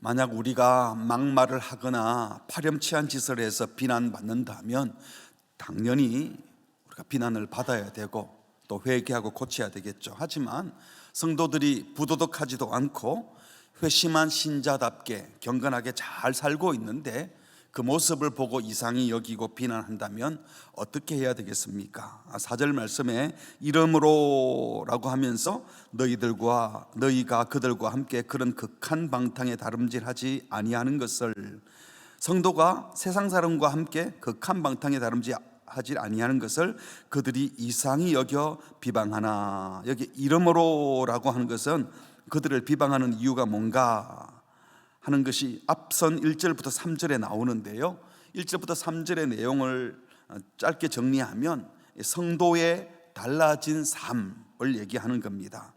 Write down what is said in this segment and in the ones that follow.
만약 우리가 막말을 하거나 파렴치한 짓을 해서 비난받는다면 당연히 우리가 비난을 받아야 되고 또 회개하고 고쳐야 되겠죠. 하지만 성도들이 부도덕하지도 않고 회심한 신자답게 경건하게 잘 살고 있는데 그 모습을 보고 이상히 여기고 비난한다면 어떻게 해야 되겠습니까? 4절 말씀에 이러므로 라고 하면서 너희가 그들과 함께 그런 극한 방탕에 다름질하지 아니하는 것을, 성도가 세상 사람과 함께 극한 방탕에 다름질하지 아니하는 것을 그들이 이상히 여겨 비방하나. 여기 이러므로 라고 하는 것은 그들을 비방하는 이유가 뭔가 하는 것이 앞선 1절부터 3절에 나오는데요, 1절부터 3절의 내용을 짧게 정리하면 성도의 달라진 삶을 얘기하는 겁니다.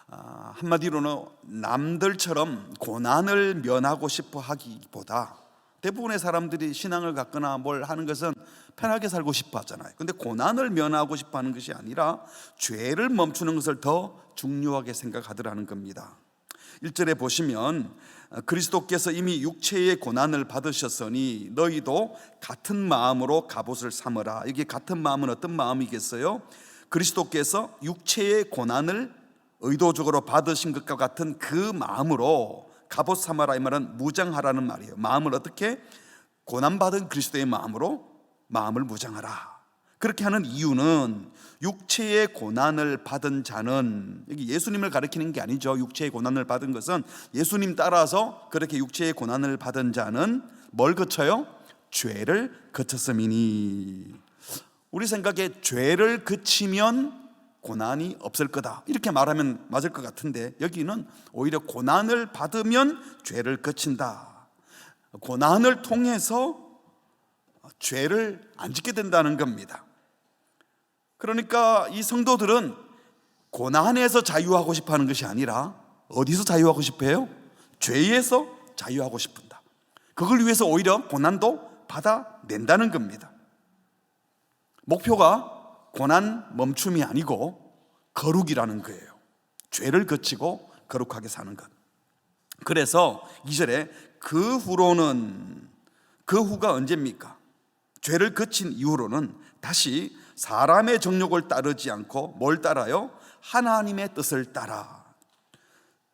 한마디로는 남들처럼 고난을 면하고 싶어 하기보다, 대부분의 사람들이 신앙을 갖거나 뭘 하는 것은 편하게 살고 싶어 하잖아요. 근데 고난을 면하고 싶어 하는 것이 아니라 죄를 멈추는 것을 더 중요하게 생각하더라는 겁니다. 1절에 보시면 그리스도께서 이미 육체의 고난을 받으셨으니 너희도 같은 마음으로 갑옷을 삼으라. 이게 같은 마음은 어떤 마음이겠어요? 그리스도께서 육체의 고난을 의도적으로 받으신 것과 같은 그 마음으로 갑옷 삼아라. 이 말은 무장하라는 말이에요. 마음을 어떻게? 고난받은 그리스도의 마음으로 마음을 무장하라. 그렇게 하는 이유는 육체의 고난을 받은 자는, 여기 예수님을 가리키는 게 아니죠. 육체의 고난을 받은 것은 예수님 따라서 그렇게 육체의 고난을 받은 자는 뭘 거쳐요? 죄를 거쳤음이니. 우리 생각에 죄를 그치면 고난이 없을 거다, 이렇게 말하면 맞을 것 같은데 여기는 오히려 고난을 받으면 죄를 거친다. 고난을 통해서 죄를 안 짓게 된다는 겁니다. 그러니까 이 성도들은 고난에서 자유하고 싶어 하는 것이 아니라 어디서 자유하고 싶어 해요? 죄에서 자유하고 싶은다. 그걸 위해서 오히려 고난도 받아낸다는 겁니다. 목표가 고난 멈춤이 아니고 거룩이라는 거예요. 죄를 거치고 거룩하게 사는 것. 그래서 2절에 그 후로는, 그 후가 언제입니까? 죄를 거친 이후로는 다시 사람의 정욕을 따르지 않고 뭘 따라요? 하나님의 뜻을 따라.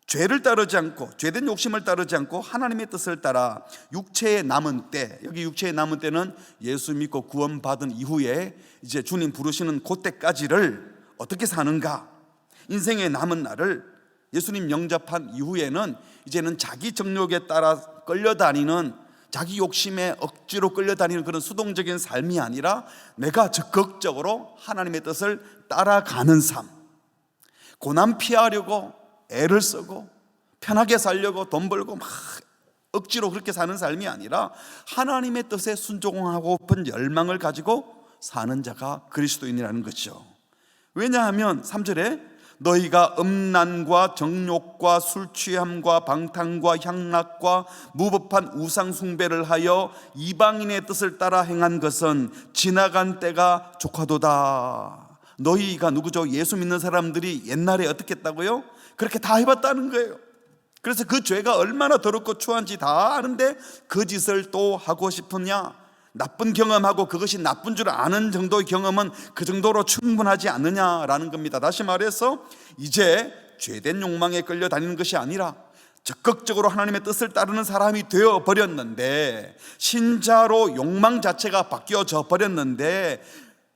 죄를 따르지 않고, 죄된 욕심을 따르지 않고 하나님의 뜻을 따라 육체의 남은 때, 여기 육체의 남은 때는 예수 믿고 구원받은 이후에 이제 주님 부르시는 그때까지를 어떻게 사는가? 인생의 남은 날을 예수님 영접한 이후에는 이제는 자기 정욕에 따라 끌려다니는, 자기 욕심에 억지로 끌려다니는 그런 수동적인 삶이 아니라 내가 적극적으로 하나님의 뜻을 따라가는 삶. 고난 피하려고 애를 쓰고 편하게 살려고 돈 벌고 막 억지로 그렇게 사는 삶이 아니라 하나님의 뜻에 순종하고픈 열망을 가지고 사는 자가 그리스도인이라는 것이죠. 왜냐하면 3절에 너희가 음란과 정욕과 술취함과 방탕과 향락과 무법한 우상 숭배를 하여 이방인의 뜻을 따라 행한 것은 지나간 때가 족하도다. 너희가 누구죠? 예수 믿는 사람들이 옛날에 어떻게 했다고요? 그렇게 다 해봤다는 거예요. 그래서 그 죄가 얼마나 더럽고 추한지 다 아는데 그 짓을 또 하고 싶으냐? 나쁜 경험하고 그것이 나쁜 줄 아는 정도의 경험은 그 정도로 충분하지 않느냐라는 겁니다. 다시 말해서 이제 죄된 욕망에 끌려다니는 것이 아니라 적극적으로 하나님의 뜻을 따르는 사람이 되어버렸는데, 신자로 욕망 자체가 바뀌어져 버렸는데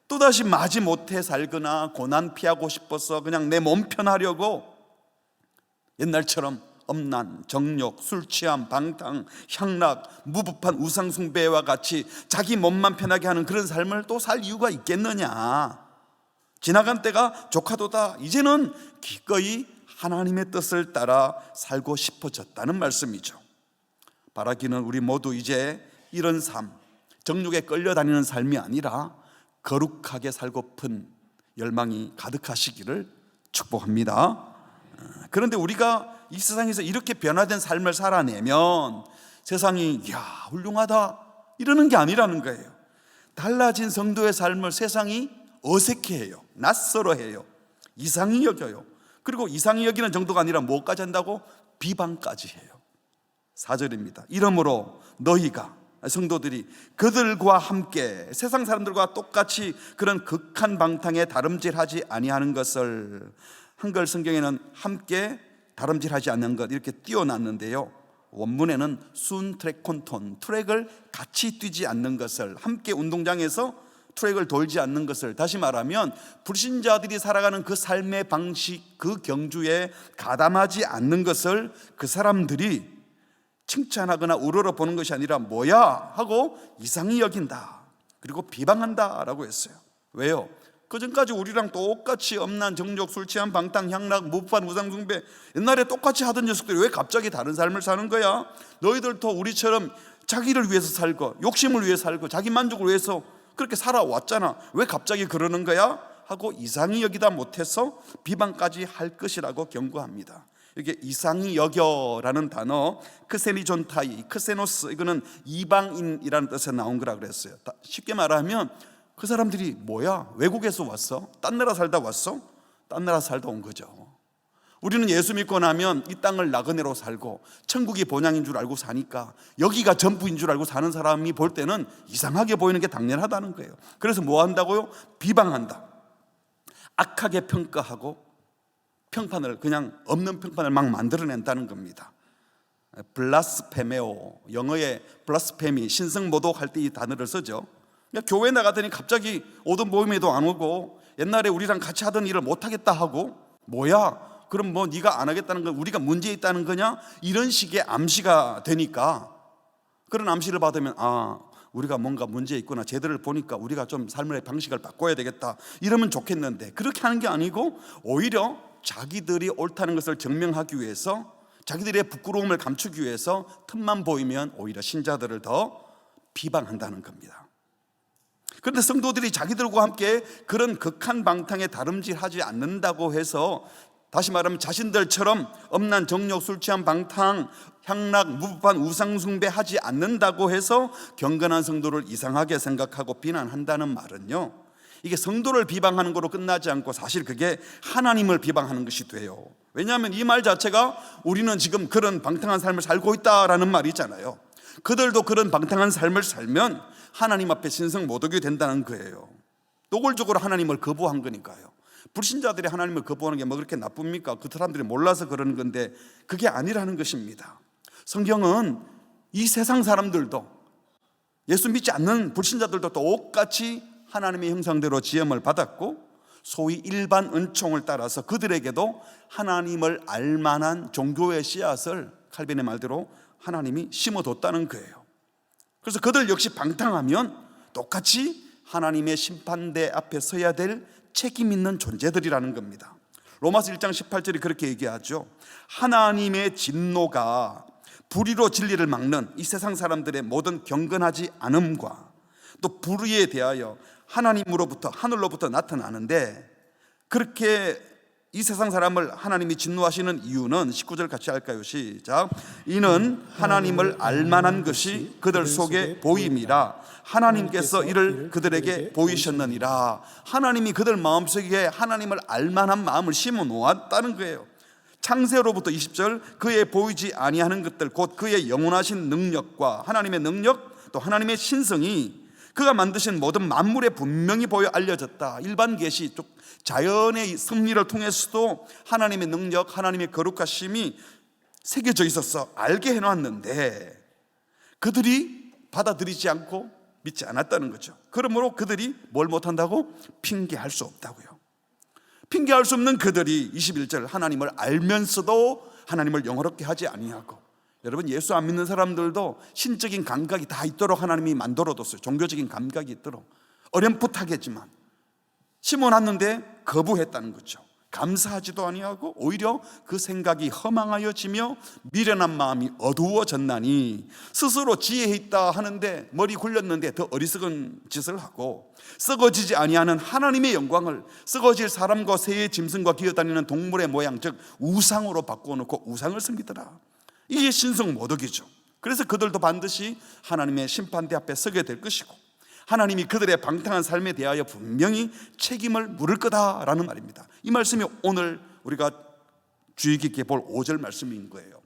또다시 마지 못해 살거나 고난 피하고 싶어서 그냥 내 몸 편하려고 옛날처럼 음란, 정욕, 술취함, 방탕, 향락, 무법한 우상숭배와 같이 자기 몸만 편하게 하는 그런 삶을 또 살 이유가 있겠느냐? 지나간 때가 족하도다. 이제는 기꺼이 하나님의 뜻을 따라 살고 싶어졌다는 말씀이죠. 바라기는 우리 모두 이제 이런 삶, 정욕에 끌려다니는 삶이 아니라 거룩하게 살고픈 열망이 가득하시기를 축복합니다. 그런데 우리가 이 세상에서 이렇게 변화된 삶을 살아내면 세상이 야 훌륭하다 이러는 게 아니라는 거예요. 달라진 성도의 삶을 세상이 어색해해요. 낯설어해요. 이상히 여겨요. 그리고 이상히 여기는 정도가 아니라 뭐까지 한다고? 비방까지 해요. 4절입니다. 이러므로 너희가, 성도들이 그들과 함께 세상 사람들과 똑같이 그런 극한 방탕에 다름질하지 아니하는 것을, 한글 성경에는 함께 다름질하지 않는 것 이렇게 띄워놨는데요, 원문에는 순 트랙콘톤, 트랙을 같이 뛰지 않는 것을, 함께 운동장에서 트랙을 돌지 않는 것을, 다시 말하면 불신자들이 살아가는 그 삶의 방식, 그 경주에 가담하지 않는 것을 그 사람들이 칭찬하거나 우러러보는 것이 아니라 뭐야 하고 이상히 여긴다, 그리고 비방한다 라고 했어요. 왜요? 그전까지 우리랑 똑같이 음란, 정욕, 술 취한, 방탕, 향락, 무판, 우상숭배 옛날에 똑같이 하던 녀석들이 왜 갑자기 다른 삶을 사는 거야? 너희들도 우리처럼 자기를 위해서 살고 욕심을 위해서 살고 자기 만족을 위해서 그렇게 살아왔잖아. 왜 갑자기 그러는 거야? 하고 이상히 여기다 못해서 비방까지 할 것이라고 경고합니다. 이게 이상히 여겨라는 단어, 크세니존타이, 크세노스, 이거는 이방인이라는 뜻에서 나온 거라 그랬어요. 쉽게 말하면 그 사람들이 뭐야? 외국에서 왔어? 딴 나라 살다 왔어? 딴 나라 살다 온 거죠. 우리는 예수 믿고 나면 이 땅을 나그네로 살고 천국이 본향인 줄 알고 사니까 여기가 전부인 줄 알고 사는 사람이 볼 때는 이상하게 보이는 게 당연하다는 거예요. 그래서 뭐 한다고요? 비방한다, 악하게 평가하고 평판을, 그냥 없는 평판을 막 만들어낸다는 겁니다. 블라스페메오, 영어의 블라스페미, 신성모독할 때 이 단어를 쓰죠. 교회 나가더니 갑자기 오던 모임에도 안 오고 옛날에 우리랑 같이 하던 일을 못하겠다 하고, 뭐야? 그럼 뭐 네가 안 하겠다는 건 우리가 문제 있다는 거냐? 이런 식의 암시가 되니까, 그런 암시를 받으면 우리가 뭔가 문제 있구나, 쟤들을 보니까 우리가 좀 삶의 방식을 바꿔야 되겠다 이러면 좋겠는데, 그렇게 하는 게 아니고 오히려 자기들이 옳다는 것을 증명하기 위해서, 자기들의 부끄러움을 감추기 위해서 틈만 보이면 오히려 신자들을 더 비방한다는 겁니다. 그런데 성도들이 자기들과 함께 그런 극한 방탕에 다름질하지 않는다고 해서, 다시 말하면 자신들처럼 음란, 정욕, 술 취한, 방탕, 향락, 무부판, 우상숭배하지 않는다고 해서 경건한 성도를 이상하게 생각하고 비난한다는 말은요, 이게 성도를 비방하는 거로 끝나지 않고 사실 그게 하나님을 비방하는 것이 돼요. 왜냐하면 이 말 자체가 우리는 지금 그런 방탕한 삶을 살고 있다라는 말이잖아요. 그들도 그런 방탕한 삶을 살면 하나님 앞에 신성모독이 된다는 거예요. 노골적으로 하나님을 거부한 거니까요. 불신자들이 하나님을 거부하는 게 뭐 그렇게 나쁩니까? 그 사람들이 몰라서 그러는 건데 그게 아니라는 것입니다. 성경은 이 세상 사람들도, 예수 믿지 않는 불신자들도 똑같이 하나님의 형상대로 지음을 받았고, 소위 일반 은총을 따라서 그들에게도 하나님을 알만한 종교의 씨앗을, 칼빈의 말대로 하나님이 심어뒀다는 거예요. 그래서 그들 역시 방탕하면 똑같이 하나님의 심판대 앞에 서야 될 책임 있는 존재들이라는 겁니다. 로마서 1장 18절이 그렇게 얘기하죠. 하나님의 진노가 불의로 진리를 막는 이 세상 사람들의 모든 경건하지 않음과 또 불의에 대하여 하나님으로부터, 하늘로부터 나타나는데, 그렇게 이 세상 사람을 하나님이 진노하시는 이유는 19절 같이 할까요? 시작. 이는 하나님을 알만한 것이 그들 속에 보임이라 하나님께서 이를 그들에게 보이셨느니라. 하나님이 그들 마음속에 하나님을 알만한 마음을 심어 놓았다는 거예요. 창세로부터 20절, 그의 보이지 아니하는 것들 곧 그의 영원하신 능력과 하나님의 능력, 또 하나님의 신성이 그가 만드신 모든 만물에 분명히 보여 알려졌다. 일반 계시, 자연의 섭리를 통해서도 하나님의 능력, 하나님의 거룩하심이 새겨져 있어서 알게 해놨는데 그들이 받아들이지 않고 믿지 않았다는 거죠. 그러므로 그들이 뭘 못한다고? 핑계할 수 없다고요. 핑계할 수 없는 그들이 21절, 하나님을 알면서도 하나님을 영화롭게 하지 아니하고. 여러분, 예수 안 믿는 사람들도 신적인 감각이 다 있도록 하나님이 만들어뒀어요. 종교적인 감각이 있도록. 어렴풋하겠지만 심어놨는데 거부했다는 거죠. 감사하지도 아니하고 오히려 그 생각이 허망하여지며 미련한 마음이 어두워졌나니, 스스로 지혜 있다 하는데 머리 굴렸는데 더 어리석은 짓을 하고, 썩어지지 아니하는 하나님의 영광을 썩어질 사람과 새의 짐승과 기어다니는 동물의 모양, 즉 우상으로 바꿔놓고 우상을 섬기더라. 이게 신성모독이죠. 그래서 그들도 반드시 하나님의 심판대 앞에 서게 될 것이고, 하나님이 그들의 방탕한 삶에 대하여 분명히 책임을 물을 거다라는 말입니다. 이 말씀이 오늘 우리가 주의 깊게 볼 5절 말씀인 거예요.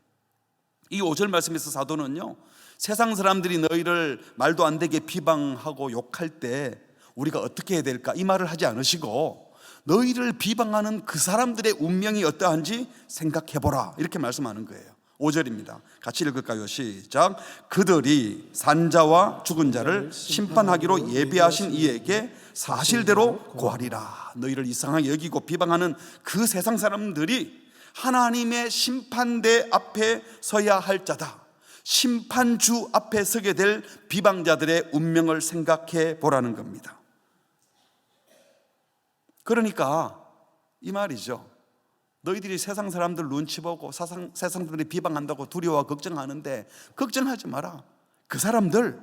이 5절 말씀에서 사도는요, 세상 사람들이 너희를 말도 안 되게 비방하고 욕할 때 우리가 어떻게 해야 될까 이 말을 하지 않으시고 너희를 비방하는 그 사람들의 운명이 어떠한지 생각해보라 이렇게 말씀하는 거예요. 5절입니다. 같이 읽을까요? 시작. 그들이 산자와 죽은 자를 심판하기로 예비하신 이에게 사실대로 고하리라. 너희를 이상하게 여기고 비방하는 그 세상 사람들이 하나님의 심판대 앞에 서야 할 자다. 심판주 앞에 서게 될 비방자들의 운명을 생각해 보라는 겁니다. 그러니까 이 말이죠. 너희들이 세상 사람들 눈치 보고 세상 사람들이 비방한다고 두려워 걱정하는데 걱정하지 마라. 그 사람들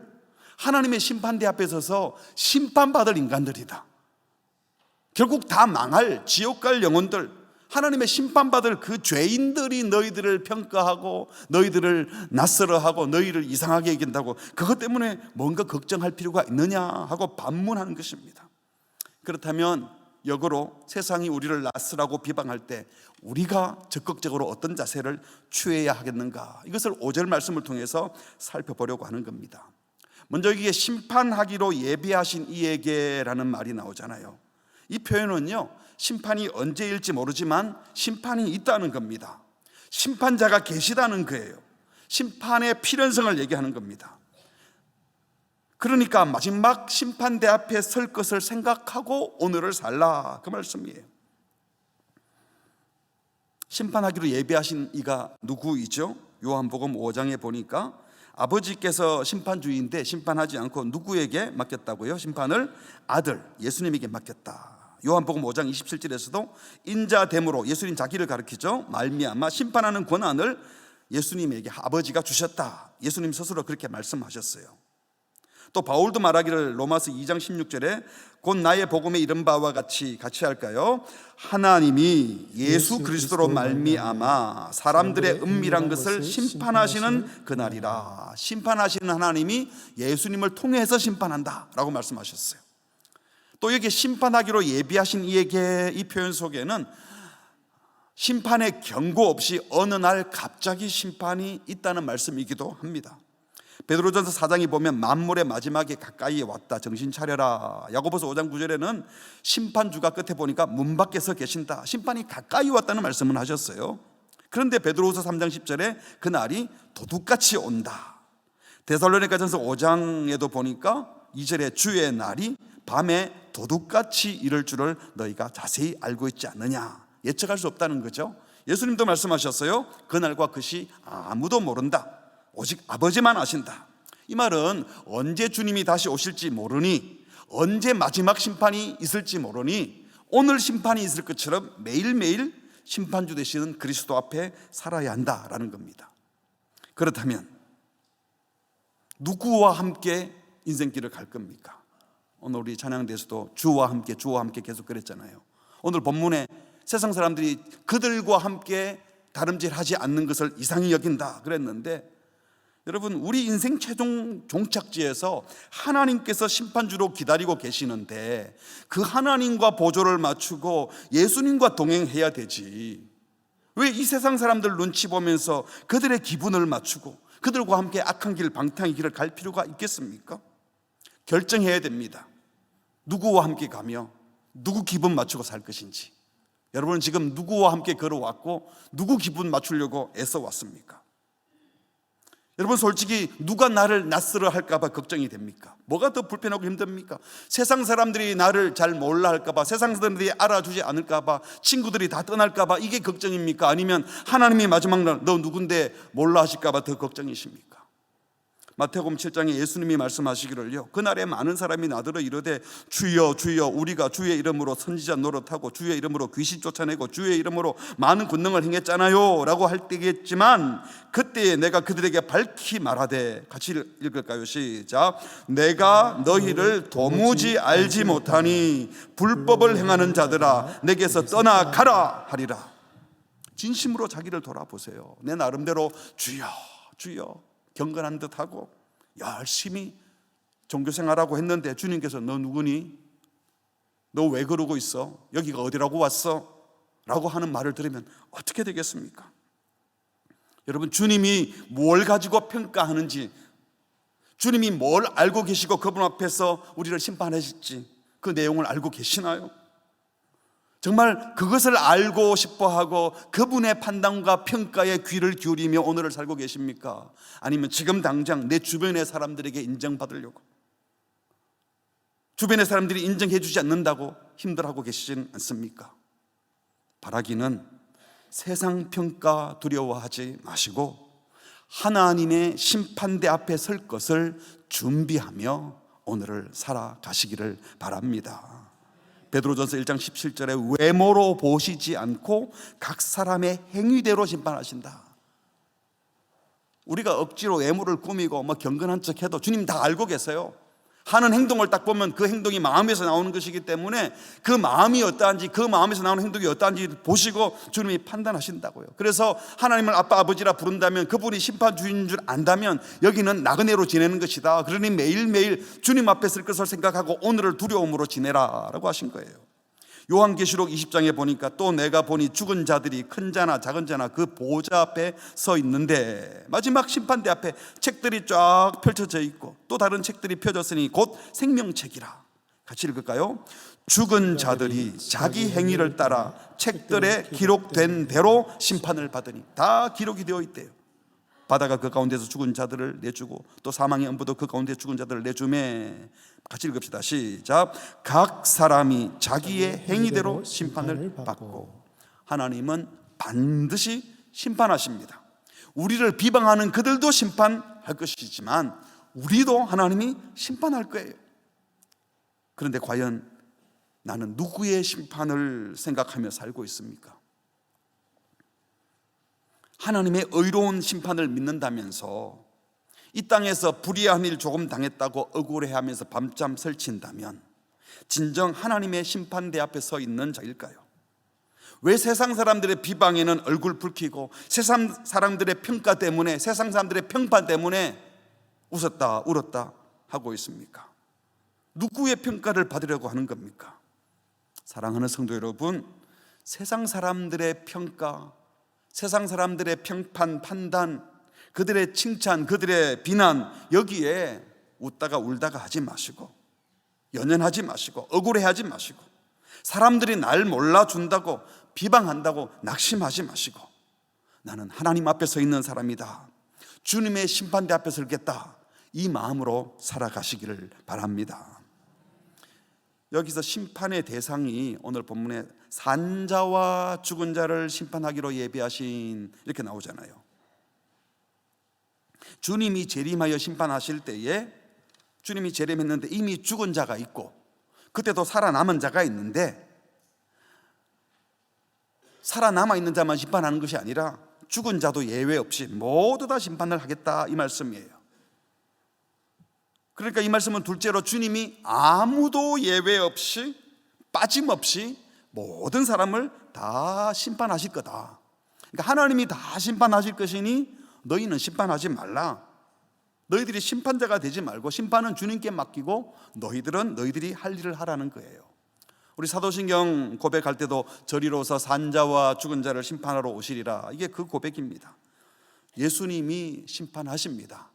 하나님의 심판대 앞에 서서 심판받을 인간들이다. 결국 다 망할 지옥 갈 영혼들, 하나님의 심판받을 그 죄인들이 너희들을 평가하고 너희들을 낯설어하고 너희를 이상하게 여긴다고 그것 때문에 뭔가 걱정할 필요가 있느냐 하고 반문하는 것입니다. 그렇다면 역으로 세상이 우리를 낯설하고 비방할 때 우리가 적극적으로 어떤 자세를 취해야 하겠는가, 이것을 5절 말씀을 통해서 살펴보려고 하는 겁니다. 먼저 여기에 심판하기로 예비하신 이에게라는 말이 나오잖아요. 이 표현은요, 심판이 언제일지 모르지만 심판이 있다는 겁니다. 심판자가 계시다는 거예요. 심판의 필연성을 얘기하는 겁니다. 그러니까 마지막 심판대 앞에 설 것을 생각하고 오늘을 살라, 그 말씀이에요. 심판하기로 예비하신 이가 누구이죠? 요한복음 5장에 보니까 아버지께서 심판주의인데 심판하지 않고 누구에게 맡겼다고요? 심판을 아들 예수님에게 맡겼다. 요한복음 5장 27절에서도 인자됨으로, 예수님 자기를 가리키죠, 말미암아 심판하는 권한을 예수님에게 아버지가 주셨다. 예수님 스스로 그렇게 말씀하셨어요. 또 바울도 말하기를 로마서 2장 16절에 곧 나의 복음에 이른 바와 같이 할까요? 하나님이 예수 그리스도로 말미암아 사람들의 은밀한 것을 심판하시는 그날이라. 심판하시는 하나님이 예수님을 통해서 심판한다 라고 말씀하셨어요. 또 여기 심판하기로 예비하신 이에게, 이 표현 속에는 심판의 경고 없이 어느 날 갑자기 심판이 있다는 말씀이기도 합니다. 베드로전서 4장에 보면 만물의 마지막에 가까이 왔다, 정신 차려라. 야고보서 5장 9절에는 심판주가 끝에 보니까 문 밖에 서 계신다, 심판이 가까이 왔다는 말씀을 하셨어요. 그런데 베드로후서 3장 10절에 그 날이 도둑같이 온다. 데살로니가전서 5장에도 보니까 2절에 주의 날이 밤에 도둑같이 이를 줄을 너희가 자세히 알고 있지 않느냐. 예측할 수 없다는 거죠. 예수님도 말씀하셨어요. 그날과 그 시 아무도 모른다, 오직 아버지만 아신다. 이 말은 언제 주님이 다시 오실지 모르니, 언제 마지막 심판이 있을지 모르니 오늘 심판이 있을 것처럼 매일매일 심판주 되시는 그리스도 앞에 살아야 한다라는 겁니다. 그렇다면 누구와 함께 인생길을 갈 겁니까? 오늘 우리 찬양대에서도 주와 함께 계속 그랬잖아요. 오늘 본문에 세상 사람들이 그들과 함께 다름질하지 않는 것을 이상히 여긴다 그랬는데, 여러분, 우리 인생 최종 종착지에서 하나님께서 심판주로 기다리고 계시는데 그 하나님과 보조를 맞추고 예수님과 동행해야 되지, 왜 이 세상 사람들 눈치 보면서 그들의 기분을 맞추고 그들과 함께 악한 길, 방탕의 길을 갈 필요가 있겠습니까? 결정해야 됩니다. 누구와 함께 가며 누구 기분 맞추고 살 것인지. 여러분은 지금 누구와 함께 걸어왔고 누구 기분 맞추려고 애써 왔습니까? 여러분, 솔직히 누가 나를 낯설어 할까 봐 걱정이 됩니까? 뭐가 더 불편하고 힘듭니까? 세상 사람들이 나를 잘 몰라 할까 봐, 세상 사람들이 알아주지 않을까 봐, 친구들이 다 떠날까 봐 이게 걱정입니까? 아니면 하나님이 마지막 날 너 누군데 몰라 하실까 봐 더 걱정이십니까? 마태복음 7장에 예수님이 말씀하시기를요, 그날에 많은 사람이 나더러 이르되 주여 주여 우리가 주의 이름으로 선지자 노릇하고 주의 이름으로 귀신 쫓아내고 주의 이름으로 많은 권능을 행했잖아요 라고 할 때겠지만, 그때에 내가 그들에게 밝히 말하되, 같이 읽을까요? 시작. 내가 너희를 도무지 알지 못하니 불법을 행하는 자들아 내게서 떠나가라 하리라. 진심으로 자기를 돌아보세요. 내 나름대로 주여 주여 경건한 듯하고 열심히 종교생활하고 했는데 주님께서 너 누구니? 너 왜 그러고 있어? 여기가 어디라고 왔어? 라고 하는 말을 들으면 어떻게 되겠습니까? 여러분, 주님이 뭘 가지고 평가하는지, 주님이 뭘 알고 계시고 그분 앞에서 우리를 심판하실지 그 내용을 알고 계시나요? 정말 그것을 알고 싶어하고 그분의 판단과 평가에 귀를 기울이며 오늘을 살고 계십니까? 아니면 지금 당장 내 주변의 사람들에게 인정받으려고, 주변의 사람들이 인정해 주지 않는다고 힘들어하고 계시진 않습니까? 바라기는 세상 평가 두려워하지 마시고 하나님의 심판대 앞에 설 것을 준비하며 오늘을 살아가시기를 바랍니다. 베드로전서 1장 17절에 외모로 보시지 않고 각 사람의 행위대로 심판하신다. 우리가 억지로 외모를 꾸미고 경건한 척해도 주님 다 알고 계세요. 하는 행동을 딱 보면 그 행동이 마음에서 나오는 것이기 때문에 그 마음이 어떠한지, 그 마음에서 나오는 행동이 어떠한지 보시고 주님이 판단하신다고요. 그래서 하나님을 아빠 아버지라 부른다면 그분이 심판주인 줄 안다면 여기는 나그네로 지내는 것이다. 그러니 매일매일 주님 앞에 설 것을 생각하고 오늘을 두려움으로 지내라 라고 하신 거예요. 요한계시록 20장에 보니까 또 내가 보니 죽은 자들이 큰 자나 작은 자나 그 보좌 앞에 서 있는데 마지막 심판대 앞에 책들이 쫙 펼쳐져 있고 또 다른 책들이 펴졌으니 곧 생명책이라. 같이 읽을까요? 죽은 자들이 자기 행위를 따라 책들에 기록된 대로 심판을 받으니. 다 기록이 되어 있대요. 바다가 그 가운데서 죽은 자들을 내주고 또 사망의 음부도 그 가운데 죽은 자들을 내주매. 같이 읽읍시다. 시작. 각 사람이 자기의 행위대로 심판을 받고. 하나님은 반드시 심판하십니다. 우리를 비방하는 그들도 심판할 것이지만 우리도 하나님이 심판할 거예요. 그런데 과연 나는 누구의 심판을 생각하며 살고 있습니까? 하나님의 의로운 심판을 믿는다면서 이 땅에서 불의한 일 조금 당했다고 억울해하면서 밤잠 설친다면 진정 하나님의 심판대 앞에 서 있는 자일까요? 왜 세상 사람들의 비방에는 얼굴 붉히고 세상 사람들의 평가 때문에, 세상 사람들의 평판 때문에 웃었다 울었다 하고 있습니까? 누구의 평가를 받으려고 하는 겁니까? 사랑하는 성도 여러분, 세상 사람들의 평가, 세상 사람들의 평판, 판단, 그들의 칭찬, 그들의 비난, 여기에 웃다가 울다가 하지 마시고, 연연하지 마시고, 억울해하지 마시고, 사람들이 날 몰라준다고 비방한다고 낙심하지 마시고, 나는 하나님 앞에 서 있는 사람이다, 주님의 심판대 앞에 설겠다, 이 마음으로 살아가시기를 바랍니다. 여기서 심판의 대상이 오늘 본문에 산자와 죽은 자를 심판하기로 예비하신, 이렇게 나오잖아요. 주님이 재림하여 심판하실 때에 주님이 재림했는데 이미 죽은 자가 있고 그때도 살아남은 자가 있는데, 살아남아 있는 자만 심판하는 것이 아니라 죽은 자도 예외 없이 모두 다 심판을 하겠다, 이 말씀이에요. 그러니까 이 말씀은 둘째로 주님이 아무도 예외 없이 빠짐없이 모든 사람을 다 심판하실 거다. 그러니까 하나님이 다 심판하실 것이니 너희는 심판하지 말라. 너희들이 심판자가 되지 말고 심판은 주님께 맡기고 너희들은 너희들이 할 일을 하라는 거예요. 우리 사도신경 고백할 때도 저리로서 산자와 죽은 자를 심판하러 오시리라, 이게 그 고백입니다. 예수님이 심판하십니다.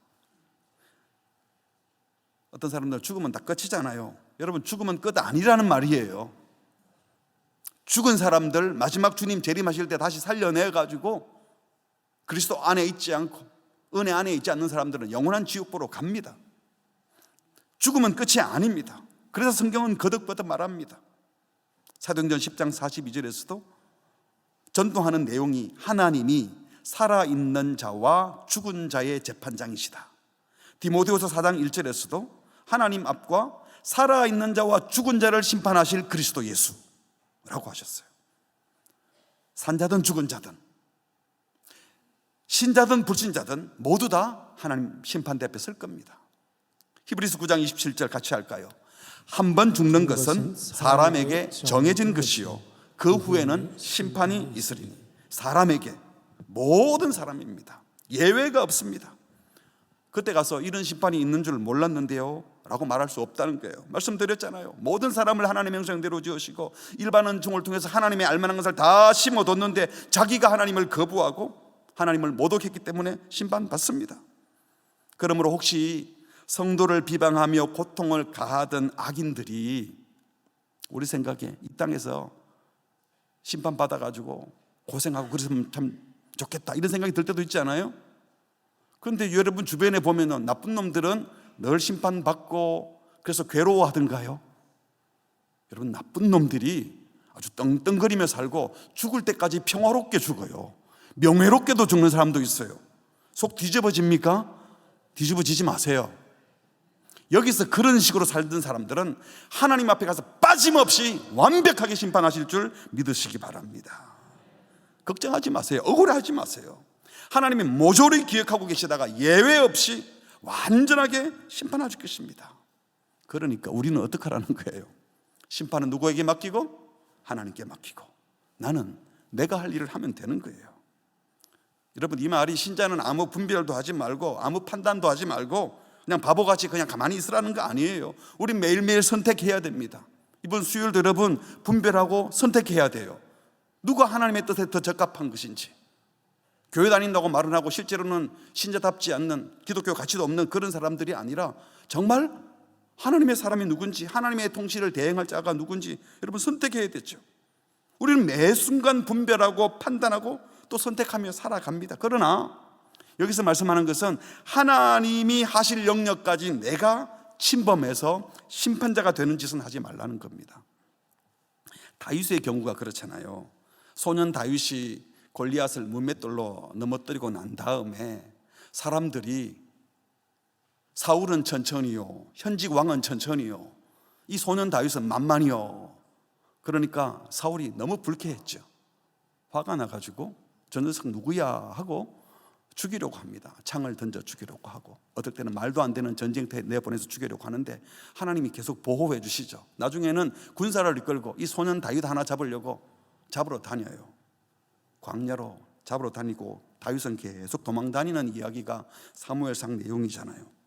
어떤 사람들 죽으면 다 끝이잖아요. 여러분, 죽으면 끝 아니라는 말이에요. 죽은 사람들 마지막 주님 재림하실 때 다시 살려내가지고 그리스도 안에 있지 않고 은혜 안에 있지 않는 사람들은 영원한 지옥보로 갑니다. 죽으면 끝이 아닙니다. 그래서 성경은 거듭거듭 말합니다. 사도행전 10장 42절에서도 전도하는 내용이 하나님이 살아있는 자와 죽은 자의 재판장이시다. 디모데후서 4장 1절에서도 하나님 앞과 살아있는 자와 죽은 자를 심판하실 그리스도 예수라고 하셨어요. 산자든 죽은 자든 신자든 불신자든 모두 다 하나님 심판대 앞에 설 겁니다. 히브리서 9장 27절 같이 할까요? 한 번 죽는 것은 사람에게 정해진 것이요 그 후에는 심판이 있으리니. 사람에게, 모든 사람입니다. 예외가 없습니다. 그때 가서 이런 심판이 있는 줄 몰랐는데요 라고 말할 수 없다는 거예요. 말씀드렸잖아요. 모든 사람을 하나님의 형상대로 지으시고 일반 은총을 통해서 하나님의 알만한 것을 다 심어뒀는데 자기가 하나님을 거부하고 하나님을 모독했기 때문에 심판받습니다. 그러므로 혹시 성도를 비방하며 고통을 가하던 악인들이 우리 생각에 이 땅에서 심판받아가지고 고생하고 그랬으면 참 좋겠다 이런 생각이 들 때도 있지 않아요? 그런데 여러분 주변에 보면 나쁜 놈들은 늘 심판받고 그래서 괴로워하던가요? 여러분 나쁜 놈들이 아주 떵떵거리며 살고 죽을 때까지 평화롭게 죽어요. 명예롭게도 죽는 사람도 있어요. 속 뒤집어집니까? 뒤집어지지 마세요. 여기서 그런 식으로 살던 사람들은 하나님 앞에 가서 빠짐없이 완벽하게 심판하실 줄 믿으시기 바랍니다. 걱정하지 마세요. 억울해하지 마세요. 하나님이 모조리 기억하고 계시다가 예외 없이 완전하게 심판하실 것입니다. 그러니까 우리는 어떻게 하라는 거예요? 심판은 누구에게 맡기고? 하나님께 맡기고 나는 내가 할 일을 하면 되는 거예요. 여러분 이 말이 신자는 아무 분별도 하지 말고 아무 판단도 하지 말고 그냥 바보같이 그냥 가만히 있으라는 거 아니에요. 우리 매일매일 선택해야 됩니다. 이번 수요일도 여러분 분별하고 선택해야 돼요. 누가 하나님의 뜻에 더 적합한 것인지. 교회 다닌다고 말은 하고 실제로는 신자답지 않는 기독교 가치도 없는 그런 사람들이 아니라 정말 하나님의 사람이 누군지 하나님의 통치를 대행할 자가 누군지 여러분 선택해야 되죠. 우리는 매 순간 분별하고 판단하고 또 선택하며 살아갑니다. 그러나 여기서 말씀하는 것은 하나님이 하실 영역까지 내가 침범해서 심판자가 되는 짓은 하지 말라는 겁니다. 다윗의 경우가 그렇잖아요. 소년 다윗이 골리앗을 문맷돌로 넘어뜨리고 난 다음에 사람들이 사울은 천천히요, 현직 왕은 천천히요, 이 소년 다윗은 만만히요. 그러니까 사울이 너무 불쾌했죠. 화가 나가지고 저 녀석 누구야 하고 죽이려고 합니다. 창을 던져 죽이려고 하고 어떨 때는 말도 안 되는 전쟁터에 내보내서 죽이려고 하는데 하나님이 계속 보호해 주시죠. 나중에는 군사를 이끌고 이 소년 다윗 하나 잡으려고 잡으러 다녀요. 광야로 잡으러 다니고 다윗은 계속 도망 다니는 이야기가 사무엘상 내용이잖아요.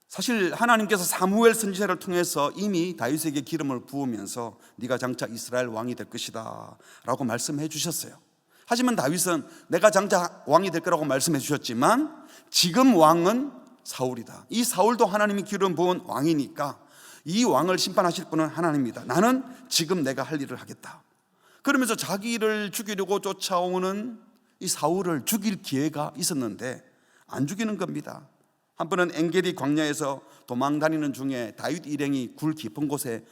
사실 하나님께서 사무엘 선지자를 통해서 이미 다윗에게 기름을 부으면서 네가 장차 이스라엘 왕이 될 것이다 라고 말씀해 주셨어요. 하지만 다윗은 내가 장차 왕이 될 거라고 말씀해 주셨지만 지금 왕은 사울이다. 이 사울도 하나님이 기름 부은 왕이니까 이 왕을 심판하실 분은 하나님이다. 나는 지금 내가 할 일을 하겠다. 그러면서 자기를 죽이려고 쫓아오는 이 사울을 죽일 기회가 있었는데 안 죽이는 겁니다. 한 번은 엔게디 광야에서 도망 다니는 중에 다윗 일행이 굴 깊은 곳에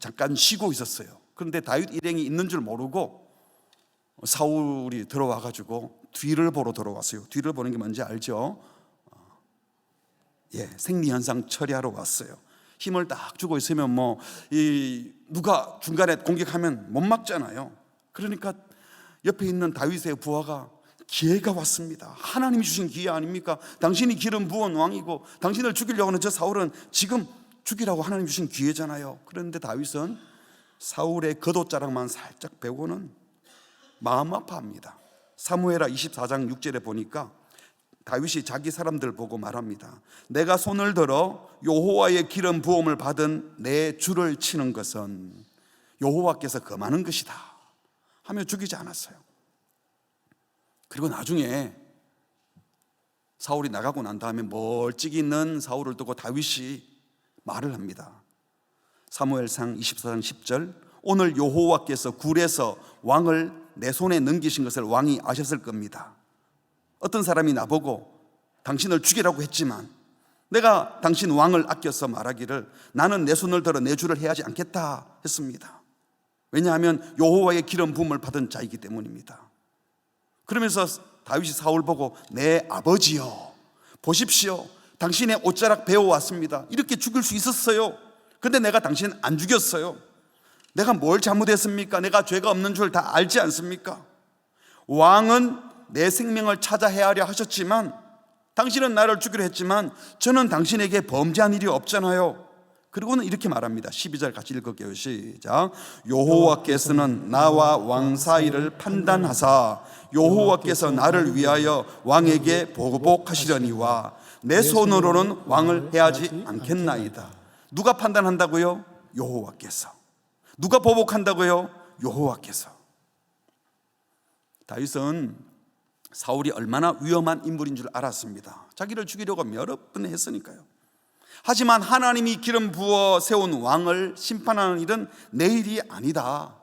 잠깐 쉬고 있었어요. 그런데 다윗 일행이 있는 줄 모르고 사울이 들어와가지고 뒤를 보러 들어왔어요. 뒤를 보는 게 뭔지 알죠? 생리현상 처리하러 왔어요. 힘을 딱 주고 있으면 누가 중간에 공격하면 못 막잖아요. 그러니까 옆에 있는 다윗의 부하가 기회가 왔습니다. 하나님이 주신 기회 아닙니까? 당신이 기름 부은 왕이고 당신을 죽이려고 하는 저 사울은 지금 죽이라고 하나님 주신 기회잖아요. 그런데 다윗은 사울의 겉옷자락만 살짝 베고는 마음 아파합니다. 사무엘하 24장 6절에 보니까 다윗이 자기 사람들 보고 말합니다. 내가 손을 들어 여호와의 기름 부음을 받은 내 주를 치는 것은 여호와께서 금하는 것이다 하며 죽이지 않았어요. 그리고 나중에 사울이 나가고 난 다음에 멀찍이 있는 사울을 두고 다윗이 말을 합니다. 사무엘상 24장 10절 오늘 여호와께서 굴에서 왕을 내 손에 넘기신 것을 왕이 아셨을 겁니다. 어떤 사람이 나보고 당신을 죽이라고 했지만 내가 당신 왕을 아껴서 말하기를 나는 내 손을 들어 내 주를 해하지 않겠다 했습니다. 왜냐하면 여호와의 기름 부음을 받은 자이기 때문입니다. 그러면서 다윗이 사울 보고 내 아버지여 보십시오, 당신의 옷자락 베어왔습니다. 이렇게 죽일 수 있었어요. 그런데 내가 당신 안 죽였어요. 내가 뭘 잘못했습니까? 내가 죄가 없는 줄 다 알지 않습니까? 왕은 내 생명을 찾아 헤아려 하셨지만 당신은 나를 죽이려 했지만 저는 당신에게 범죄한 일이 없잖아요. 그리고는 이렇게 말합니다. 12절 같이 읽을게요. 시작. 여호와께서는 나와 왕 사이를 판단하사 여호와께서 나를 위하여 왕에게 보복하시려니와 내 손으로는 왕을 해하지 않겠나이다. 누가 판단한다고요? 여호와께서. 누가 보복한다고요? 여호와께서. 다윗은 사울이 얼마나 위험한 인물인 줄 알았습니다. 자기를 죽이려고 여러 번 했으니까요. 하지만 하나님이 기름 부어 세운 왕을 심판하는 일은 내 일이 아니다.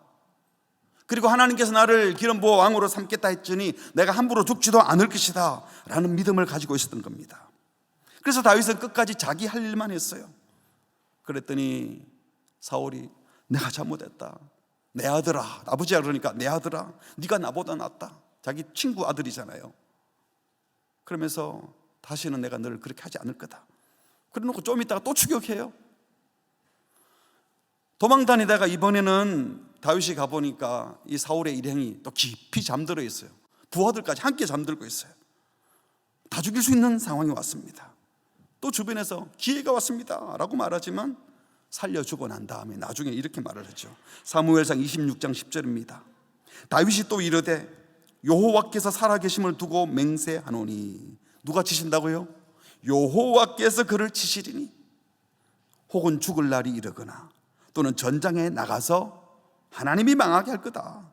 그리고 하나님께서 나를 기름 부어 왕으로 삼겠다 했더니 내가 함부로 죽지도 않을 것이다 라는 믿음을 가지고 있었던 겁니다. 그래서 다윗은 끝까지 자기 할 일만 했어요. 그랬더니 사울이 내가 잘못했다, 내 아들아, 아버지야 그러니까 내 아들아, 네가 나보다 낫다. 자기 친구 아들이잖아요. 그러면서 다시는 내가 너를 그렇게 하지 않을 거다. 그래 놓고 좀 있다가 또 추격해요. 도망 다니다가 이번에는 다윗이 가보니까 이 사울의 일행이 또 깊이 잠들어 있어요. 부하들까지 함께 잠들고 있어요. 다 죽일 수 있는 상황이 왔습니다. 또 주변에서 기회가 왔습니다 라고 말하지만 살려주고 난 다음에 나중에 이렇게 말을 하죠. 사무엘상 26장 10절입니다. 다윗이 또 이르되 여호와께서 살아계심을 두고 맹세하노니. 누가 치신다고요? 여호와께서 그를 치시리니 혹은 죽을 날이 이르거나 또는 전장에 나가서 하나님이 망하게 할 거다.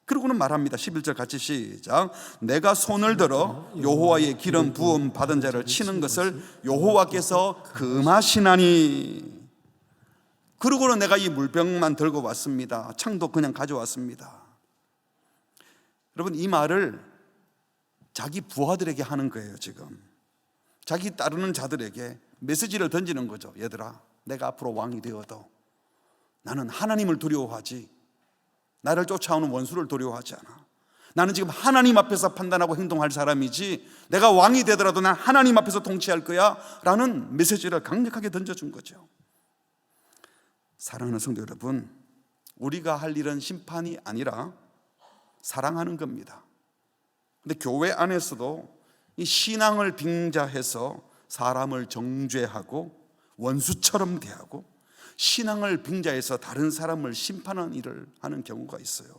그러고는 말합니다. 11절 같이 시작. 내가 손을 들어 여호와의 기름 부음 받은 자를 치는 것을 여호와께서 금하시나니. 그러고는 내가 이 물병만 들고 왔습니다. 창도 그냥 가져왔습니다. 여러분, 이 말을 자기 부하들에게 하는 거예요. 지금 자기 따르는 자들에게 메시지를 던지는 거죠. 얘들아, 내가 앞으로 왕이 되어도 나는 하나님을 두려워하지 나를 쫓아오는 원수를 두려워하지 않아. 나는 지금 하나님 앞에서 판단하고 행동할 사람이지 내가 왕이 되더라도 난 하나님 앞에서 통치할 거야 라는 메시지를 강력하게 던져준 거죠. 사랑하는 성도 여러분, 우리가 할 일은 심판이 아니라 사랑하는 겁니다. 근데 교회 안에서도 이 신앙을 빙자해서 사람을 정죄하고 원수처럼 대하고 신앙을 빙자해서 다른 사람을 심판하는 일을 하는 경우가 있어요.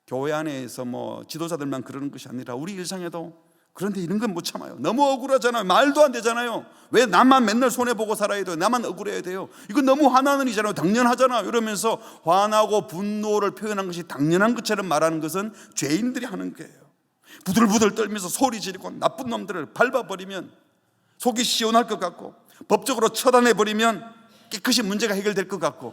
교회 안에서 지도자들만 그러는 것이 아니라 우리 일상에도 그런데 이런 건 못 참아요. 너무 억울하잖아요. 말도 안 되잖아요. 왜 나만 맨날 손해보고 살아야 돼요? 나만 억울해야 돼요? 이건 너무 화나는 일이잖아요. 당연하잖아요. 이러면서 화나고 분노를 표현한 것이 당연한 것처럼 말하는 것은 죄인들이 하는 거예요. 부들부들 떨면서 소리 지르고 나쁜 놈들을 밟아버리면 속이 시원할 것 같고 법적으로 처단해버리면 깨끗이 문제가 해결될 것 같고,